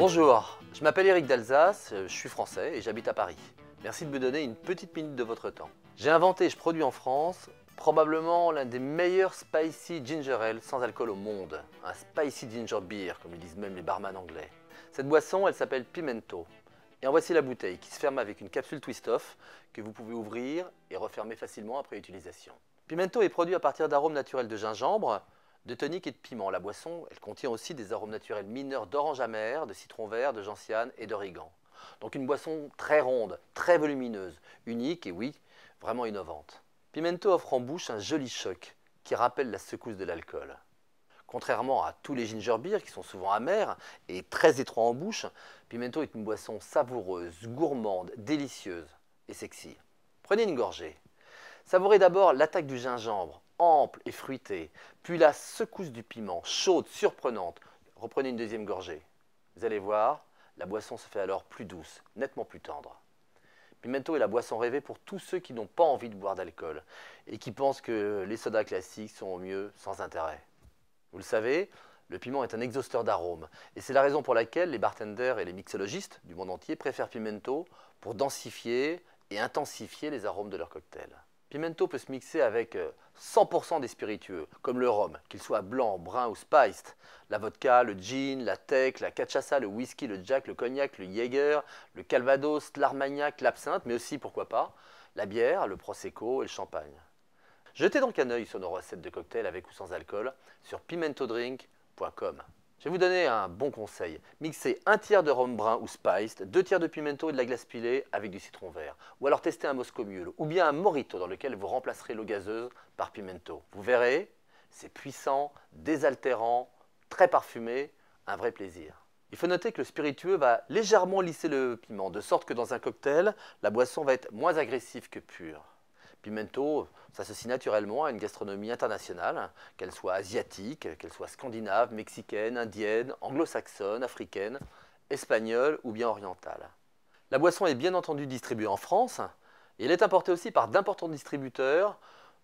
Bonjour, je m'appelle Eric d'Alsace, je suis français et j'habite à Paris. Merci de me donner une petite minute de votre temps. J'ai inventé et je produis en France probablement l'un des meilleurs spicy ginger ale sans alcool au monde. Un spicy ginger beer, comme le disent même les barman anglais. Cette boisson, elle s'appelle Pimento. Et en voici la bouteille qui se ferme avec une capsule twist-off que vous pouvez ouvrir et refermer facilement après utilisation. Pimento est produit à partir d'arômes naturels de gingembre, de tonique et de piment. La boisson, elle contient aussi des arômes naturels mineurs d'orange amer, de citron vert, de gentiane et d'origan. Donc une boisson très ronde, très volumineuse, unique et oui, vraiment innovante. Pimento offre en bouche un joli choc qui rappelle la secousse de l'alcool. Contrairement à tous les ginger beer qui sont souvent amers et très étroits en bouche, Pimento est une boisson savoureuse, gourmande, délicieuse et sexy. Prenez une gorgée. Savourez d'abord l'attaque du gingembre, ample et fruitée, puis la secousse du piment, chaude, surprenante. Reprenez une deuxième gorgée. Vous allez voir, la boisson se fait alors plus douce, nettement plus tendre. Pimento est la boisson rêvée pour tous ceux qui n'ont pas envie de boire d'alcool et qui pensent que les sodas classiques sont au mieux sans intérêt. Vous le savez, le piment est un exhausteur d'arômes et c'est la raison pour laquelle les bartenders et les mixologistes du monde entier préfèrent Pimento pour densifier et intensifier les arômes de leurs cocktails. Pimento peut se mixer avec 100% des spiritueux, comme le rhum, qu'il soit blanc, brun ou spiced, la vodka, le gin, la teck, la cachaça, le whisky, le jack, le cognac, le Jäger, le calvados, l'armagnac, l'absinthe, mais aussi, pourquoi pas, la bière, le prosecco et le champagne. Jetez donc un œil sur nos recettes de cocktails avec ou sans alcool sur pimentodrink.com. Je vais vous donner un bon conseil. Mixez un tiers de rhum brun ou spiced, 2 tiers de pimento et de la glace pilée avec du citron vert. Ou alors testez un Moscow Mule ou bien un Mojito dans lequel vous remplacerez l'eau gazeuse par pimento. Vous verrez, c'est puissant, désaltérant, très parfumé, un vrai plaisir. Il faut noter que le spiritueux va légèrement lisser le piment, de sorte que dans un cocktail, la boisson va être moins agressive que pure. Pimento s'associe naturellement à une gastronomie internationale, qu'elle soit asiatique, qu'elle soit scandinave, mexicaine, indienne, anglo-saxonne, africaine, espagnole ou bien orientale. La boisson est bien entendu distribuée en France et elle est importée aussi par d'importants distributeurs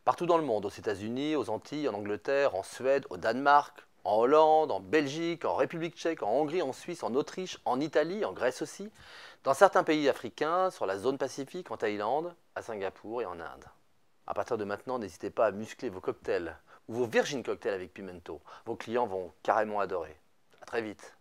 partout dans le monde, aux États-Unis, aux Antilles, en Angleterre, en Suède, au Danemark, en Hollande, en Belgique, en République tchèque, en Hongrie, en Suisse, en Autriche, en Italie, en Grèce aussi, dans certains pays africains, sur la zone Pacifique, en Thaïlande, à Singapour et en Inde. À partir de maintenant, n'hésitez pas à muscler vos cocktails ou vos virgin cocktails avec Pimento. Vos clients vont carrément adorer. À très vite.